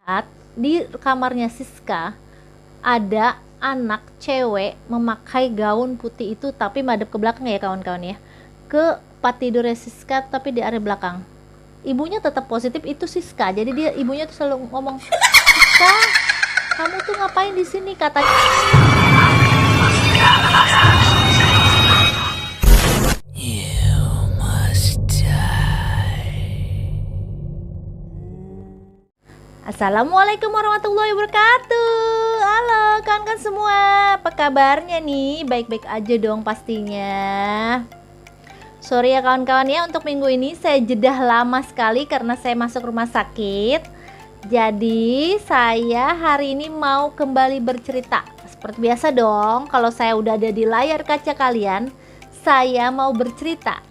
Lihat di kamarnya Siska ada anak cewek memakai gaun putih itu tapi madep ke belakang ya kawan-kawan ya, ke tempat tidurnya Siska tapi di area belakang. Ibunya tetap positif itu Siska, jadi dia ibunya tuh selalu ngomong, Siska kamu tuh ngapain di sini katanya. Assalamualaikum warahmatullahi wabarakatuh. Halo kawan-kawan semua, apa kabarnya nih? Baik-baik aja dong pastinya. Sorry ya kawan-kawan ya, untuk minggu ini saya jedah lama sekali karena saya masuk rumah sakit. Jadi saya hari ini mau kembali bercerita. Seperti biasa dong, kalau saya udah ada di layar kaca kalian, saya mau bercerita.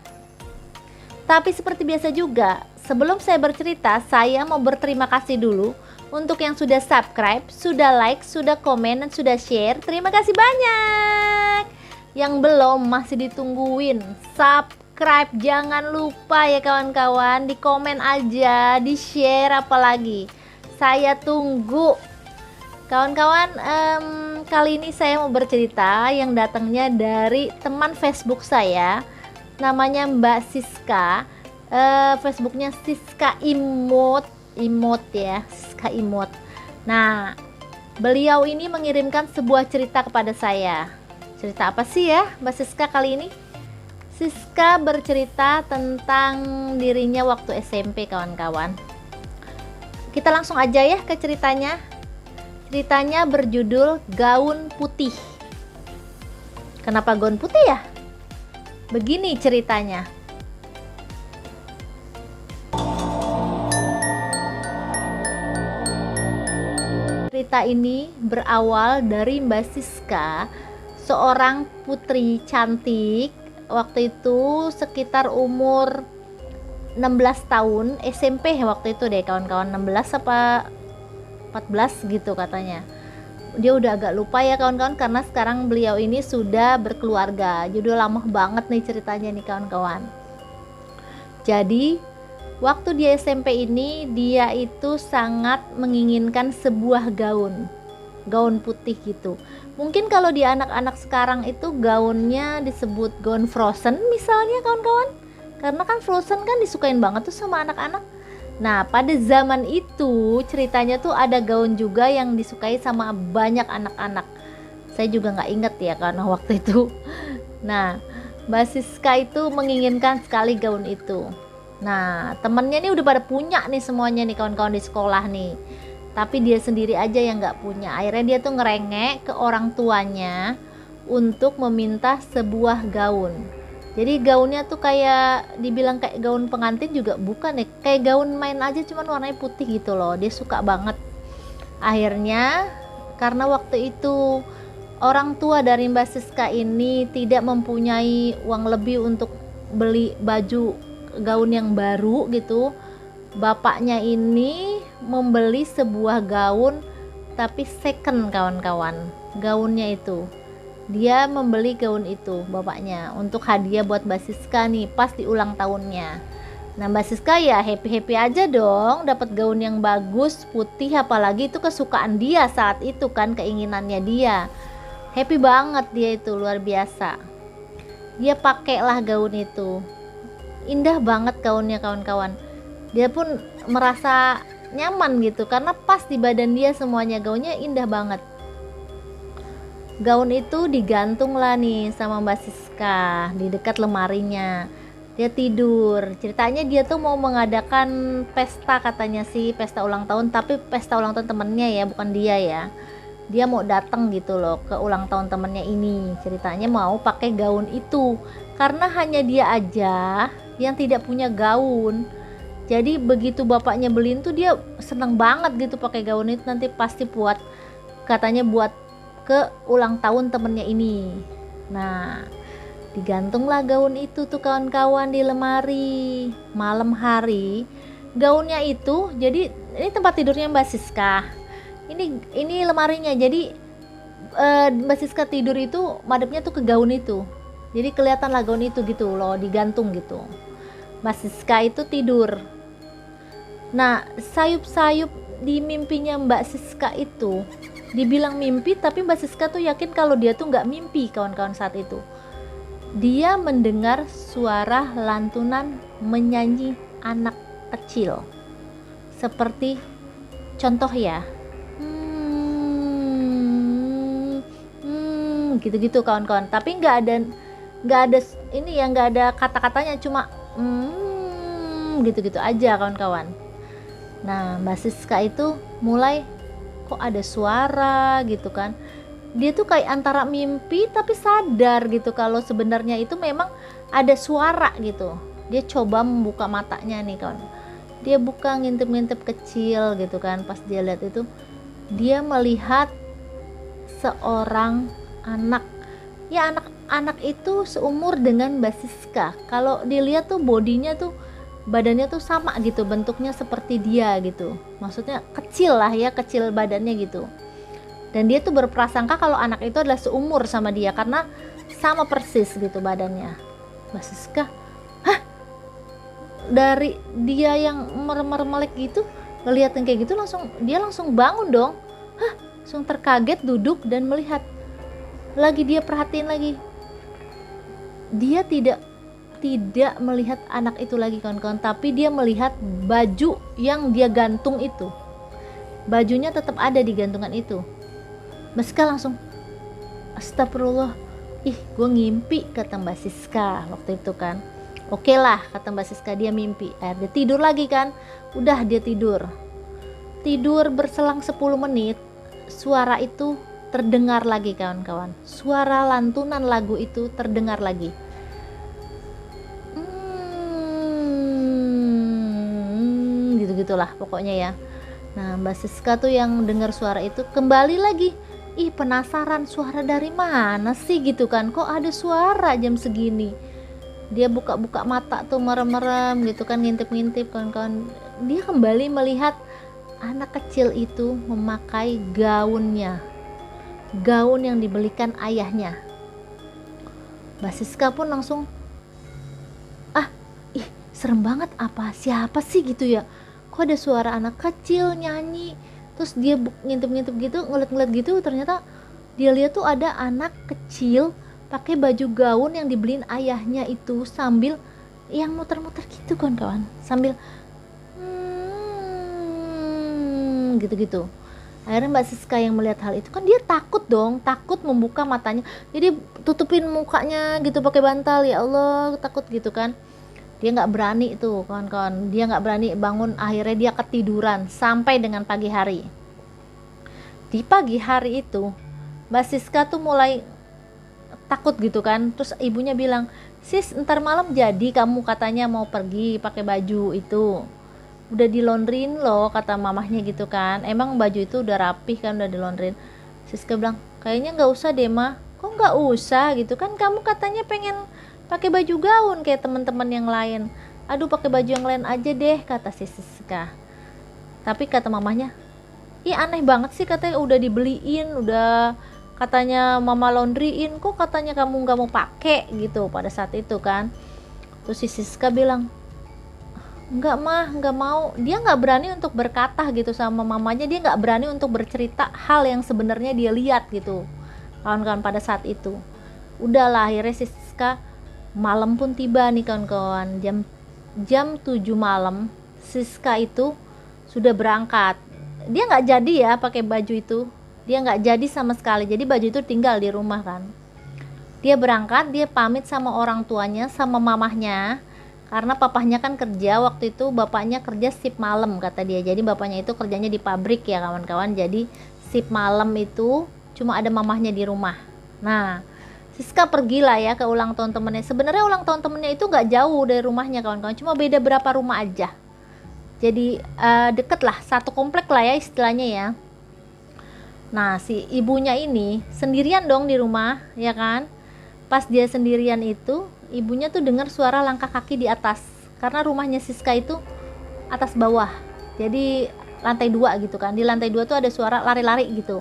Tapi seperti biasa juga, sebelum saya bercerita, saya mau berterima kasih dulu untuk yang sudah subscribe, sudah like, sudah komen, dan sudah share. Terima kasih banyak. Yang belum masih ditungguin subscribe, jangan lupa ya kawan-kawan, di komen aja, di share apalagi. Saya tunggu. Kawan-kawan, kali ini saya mau bercerita yang datangnya dari teman Facebook saya. Namanya Mbak Siska, Facebooknya Siska Imut ya, Siska Imut. Nah, beliau ini mengirimkan sebuah cerita kepada saya. Cerita apa sih ya Mbak Siska kali ini? Siska bercerita tentang dirinya waktu SMP kawan-kawan. Kita langsung aja ya ke ceritanya. Ceritanya berjudul Gaun Putih. Kenapa gaun putih ya? Begini ceritanya. Cerita ini berawal dari Mbak Siska, seorang putri cantik. Waktu itu sekitar umur 16 tahun, SMP waktu itu deh kawan-kawan, 16 apa 14 gitu katanya. Dia udah agak lupa ya kawan-kawan karena sekarang beliau ini sudah berkeluarga. Jadi udah lama banget nih ceritanya nih kawan-kawan. Jadi waktu dia SMP ini dia itu sangat menginginkan sebuah gaun putih gitu. Mungkin kalau di anak-anak sekarang itu gaunnya disebut gaun Frozen misalnya kawan-kawan. Karena kan Frozen kan disukain banget tuh sama anak-anak. Nah, pada zaman itu ceritanya tuh ada gaun juga yang disukai sama banyak anak-anak. Saya juga nggak inget ya karena waktu itu. Nah, Mbak Siska itu menginginkan sekali gaun itu. Nah, temennya nih udah pada punya nih semuanya nih kawan-kawan di sekolah nih. Tapi dia sendiri aja yang nggak punya. Akhirnya dia tuh ngerengek ke orang tuanya untuk meminta sebuah gaun. Jadi gaunnya tuh kayak dibilang kayak gaun pengantin juga bukan ya, kayak gaun main aja cuman warnanya putih gitu loh. Dia suka banget. Akhirnya karena waktu itu orang tua dari Mbak Siska ini tidak mempunyai uang lebih untuk beli baju gaun yang baru gitu, bapaknya ini membeli sebuah gaun tapi second kawan-kawan. Gaunnya itu dia membeli gaun itu bapaknya untuk hadiah buat Mbak Siska nih pas di ulang tahunnya. Nah, Mbak Siska ya happy aja dong dapat gaun yang bagus putih, apalagi itu kesukaan dia saat itu kan, keinginannya dia. Happy banget dia itu, luar biasa. Dia pakailah gaun itu. Indah banget gaunnya kawan-kawan. Dia pun merasa nyaman gitu karena pas di badan dia semuanya, gaunnya indah banget. Gaun itu digantung lah nih sama Mbak Siska di dekat lemarinya. Dia tidur. Ceritanya dia tuh mau mengadakan pesta katanya sih, pesta ulang tahun, tapi pesta ulang tahun temennya ya, bukan dia ya. Dia mau datang gitu loh ke ulang tahun temennya ini. Ceritanya mau pakai gaun itu karena hanya dia aja yang tidak punya gaun. Jadi begitu bapaknya beliin tuh dia seneng banget gitu pakai gaun itu, nanti pasti buat, katanya buat ke ulang tahun temennya ini. Nah, digantunglah gaun itu tuh kawan-kawan di lemari. Malam hari gaunnya itu, jadi ini tempat tidurnya Mbak Siska, ini lemarinya. Jadi Mbak Siska tidur itu madepnya tuh ke gaun itu, jadi kelihatan lah gaun itu gitu loh, digantung gitu. Mbak Siska itu tidur. Nah, sayup-sayup di mimpinya Mbak Siska itu, dibilang mimpi tapi Mbak Siska tuh yakin kalau dia tuh nggak mimpi kawan-kawan. Saat itu dia mendengar suara lantunan menyanyi anak kecil, seperti contoh ya, gitu-gitu kawan-kawan, tapi nggak ada ini ya, nggak ada kata-katanya, cuma gitu-gitu aja kawan-kawan. Nah Mbak Siska itu mulai, kok ada suara gitu kan, dia tuh kayak antara mimpi tapi sadar gitu kalau sebenarnya itu memang ada suara gitu. Dia coba membuka matanya nih kawan, dia buka, ngintip-ngintip kecil gitu kan. Pas dia lihat itu, dia melihat seorang anak, ya anak itu seumur dengan Mbak Siska. Kalau dilihat tuh bodinya tuh, badannya tuh sama gitu, bentuknya seperti dia gitu, maksudnya kecil lah ya, kecil badannya gitu. Dan dia tuh berprasangka kalau anak itu adalah seumur sama dia karena sama persis gitu badannya. Mbak Siska, hah, dari dia yang melek gitu, ngeliat yang kayak gitu, dia langsung bangun dong. Hah, langsung terkaget, duduk dan melihat lagi. Dia perhatiin lagi, dia tidak melihat anak itu lagi kawan-kawan, tapi dia melihat baju yang dia gantung itu, bajunya tetap ada di gantungan itu. Mbak Siska langsung, astagfirullah, ih gue ngimpi, kata Mbak Siska waktu itu kan. Oke lah, kata Mbak Siska, dia mimpi. Dia tidur lagi kan, udah dia tidur berselang 10 menit, suara itu terdengar lagi kawan-kawan, suara lantunan lagu itu terdengar lagi. Gitulah pokoknya ya. Nah Mbak Siska tuh yang dengar suara itu kembali lagi, ih penasaran, suara dari mana sih gitu kan, kok ada suara jam segini. Dia buka-buka mata tuh, merem-merem gitu kan, ngintip-ngintip kawan-kawan. Dia kembali melihat anak kecil itu memakai gaun yang dibelikan ayahnya. Mbak Siska pun langsung, ih serem banget, siapa sih gitu ya, kok ada suara anak kecil nyanyi. Terus dia ngintip-ngintip gitu, ngeliat-ngeliat gitu, ternyata dia lihat tuh ada anak kecil pakai baju gaun yang dibeliin ayahnya itu, sambil yang muter-muter gitu kawan-kawan, sambil gitu-gitu. Akhirnya Mbak Siska yang melihat hal itu kan, dia takut dong, takut membuka matanya, jadi tutupin mukanya gitu pakai bantal, ya Allah takut gitu kan. Dia nggak berani itu kawan-kawan, dia nggak berani bangun. Akhirnya dia ketiduran sampai dengan pagi hari. Di pagi hari itu Mbak Siska tuh mulai takut gitu kan. Terus ibunya bilang, sis ntar malam jadi kamu katanya mau pergi pakai baju itu, udah dilondrin loh, kata mamahnya gitu kan. Emang baju itu udah rapih kan, udah dilondrin. Siska bilang, kayaknya nggak usah deh mah. Kok nggak usah gitu kan, kamu katanya pengen pakai baju gaun kayak teman-teman yang lain. Aduh pakai baju yang lain aja deh, kata si Siska. Tapi kata mamahnya, ih aneh banget sih, katanya udah dibeliin, udah katanya mama laundryin, kok katanya kamu nggak mau pakai gitu pada saat itu kan. Terus si Siska bilang, enggak mah, nggak mau. Dia nggak berani untuk berkata gitu sama mamanya, dia nggak berani untuk bercerita hal yang sebenarnya dia lihat gitu kawan-kawan pada saat itu. Udahlah akhirnya si Siska, malam pun tiba nih kawan-kawan, jam 7 malam Siska itu sudah berangkat. Dia nggak jadi ya pakai baju itu, dia nggak jadi sama sekali, jadi baju itu tinggal di rumah kan. Dia berangkat, dia pamit sama orang tuanya, sama mamahnya, karena papahnya kan kerja waktu itu, bapaknya kerja shift malam kata dia. Jadi bapaknya itu kerjanya di pabrik ya kawan-kawan, jadi shift malam itu cuma ada mamahnya di rumah. Nah Siska pergilah ya ke ulang tahun temennya. Sebenarnya ulang tahun temennya itu nggak jauh dari rumahnya kawan-kawan, cuma beda berapa rumah aja. Jadi deket lah, satu komplek lah ya istilahnya ya. Nah si ibunya ini sendirian dong di rumah ya kan. Pas dia sendirian itu, ibunya tuh dengar suara langkah kaki di atas, karena rumahnya Siska itu atas bawah, jadi lantai 2 gitu kan. Di lantai 2 tuh ada suara lari-lari gitu.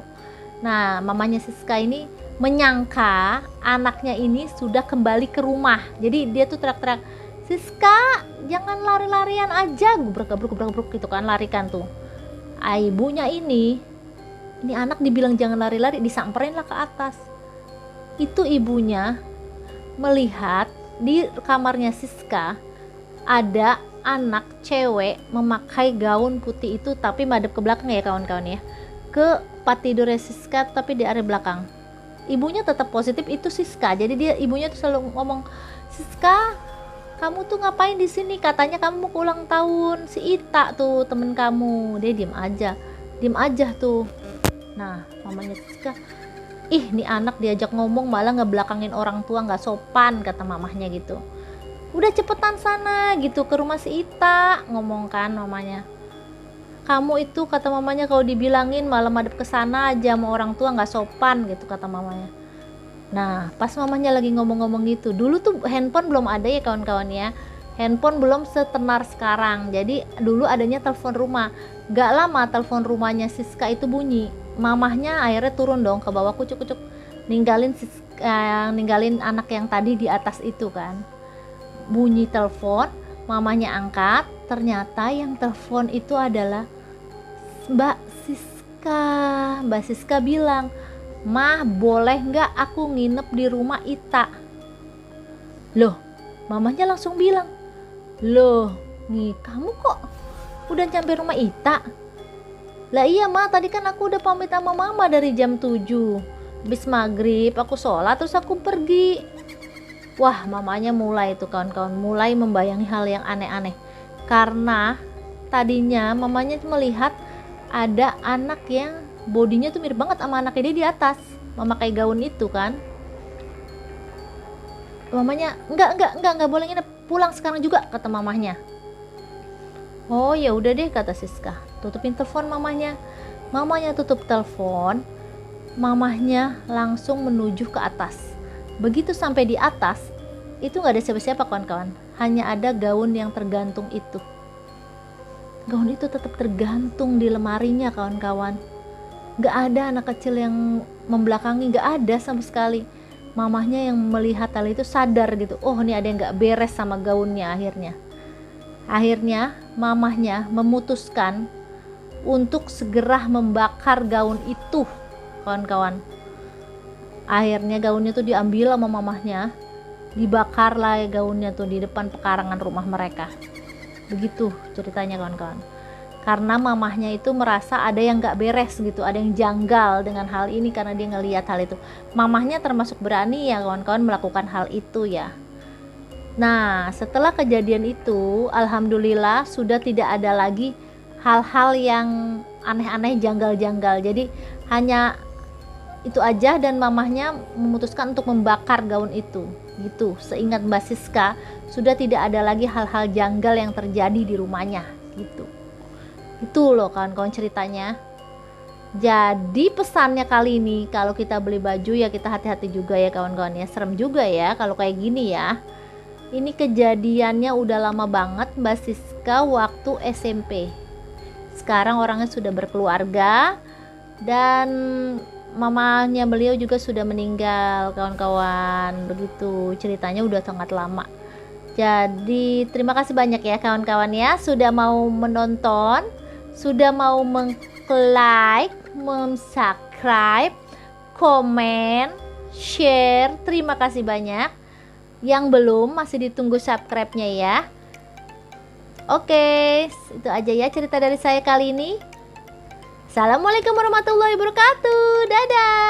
Nah mamanya Siska ini menyangka anaknya ini sudah kembali ke rumah, jadi dia tuh teriak-teriak, Siska jangan lari-larian aja, gubruk-gubruk gitu kan, larikan tuh. Ibunya ini anak dibilang jangan lari-lari, disamperin lah ke atas. Itu ibunya melihat di kamarnya Siska ada anak cewek memakai gaun putih itu, tapi madep ke belakang ya kawan-kawan ya, ke tempat tidurnya Siska tapi di area belakang. Ibunya tetap positif, itu Siska. Jadi ibunya tuh selalu ngomong, Siska, kamu tuh ngapain di sini? Katanya kamu mau ulang tahun si Ita tuh, temen kamu. Dia diem aja tuh. Nah, mamanya Siska, ih nih anak diajak ngomong malah ngebelakangin orang tua, nggak sopan, kata mamahnya gitu. Udah cepetan sana gitu ke rumah si Ita, ngomong kan mamanya. Kamu itu, kata mamanya, kalau dibilangin malah madep ke sana aja sama orang tua, nggak sopan gitu, kata mamanya. Nah, pas mamanya lagi ngomong-ngomong gitu, dulu tuh handphone belum ada ya kawan-kawan ya. Handphone belum setenar sekarang. Jadi dulu adanya telepon rumah. Gak lama telepon rumahnya Siska itu bunyi. Mamahnya akhirnya turun dong ke bawah, kucuk-kucuk, ninggalin anak yang tadi di atas itu kan. Bunyi telepon, mamanya angkat, ternyata yang telepon itu adalah Mbak Siska. Mbak Siska bilang, Mah, boleh nggak aku nginep di rumah Ita? Loh, mamanya langsung bilang, loh, nih kamu kok udah nyampe rumah Ita? Lah iya Ma, tadi kan aku udah pamit sama mama dari jam 7. Habis maghrib aku sholat terus aku pergi. Wah, mamanya mulai itu kawan-kawan, mulai membayangi hal yang aneh-aneh. Karena tadinya mamanya melihat ada anak yang bodinya tuh mirip banget sama anaknya dia di atas, memakai gaun itu kan. Mamanya, enggak boleh nginep, pulang sekarang juga, kata mamahnya. Oh ya udah deh, kata Siska, tutupin telepon mamahnya. Mamanya tutup telepon, mamahnya langsung menuju ke atas. Begitu sampai di atas, itu nggak ada siapa-siapa kawan-kawan, hanya ada gaun yang tergantung itu. Gaun itu tetap tergantung di lemarinya kawan-kawan. Nggak ada anak kecil yang membelakangi, nggak ada sama sekali. Mamahnya yang melihat hal itu sadar gitu, oh ini ada yang nggak beres sama gaunnya. Akhirnya mamahnya memutuskan untuk segera membakar gaun itu kawan-kawan. Akhirnya gaunnya tuh diambil sama mamahnya, dibakar lah gaunnya tuh di depan pekarangan rumah mereka. Begitu ceritanya kawan-kawan. Karena mamahnya itu merasa ada yang gak beres gitu, ada yang janggal dengan hal ini karena dia ngelihat hal itu. Mamahnya termasuk berani ya kawan-kawan melakukan hal itu ya. Nah, setelah kejadian itu, alhamdulillah sudah tidak ada lagi hal-hal yang aneh-aneh, janggal-janggal. Jadi hanya itu aja, dan mamahnya memutuskan untuk membakar gaun itu. Gitu, seingat Mbak Siska, sudah tidak ada lagi hal-hal janggal yang terjadi di rumahnya gitu. Itu loh kawan-kawan ceritanya. Jadi pesannya kali ini, kalau kita beli baju ya kita hati-hati juga ya kawan-kawan ya. Serem juga ya kalau kayak gini ya. Ini kejadiannya udah lama banget Mbak Siska waktu SMP. Sekarang orangnya sudah berkeluarga dan mamanya beliau juga sudah meninggal kawan-kawan. Begitu ceritanya, udah sangat lama. Jadi terima kasih banyak ya kawan-kawan ya sudah mau menonton, sudah mau like, subscribe, komen, share. Terima kasih banyak. Yang belum masih ditunggu subscribe-nya ya. Oke, itu aja ya cerita dari saya kali ini. Assalamualaikum warahmatullahi wabarakatuh. Dadah.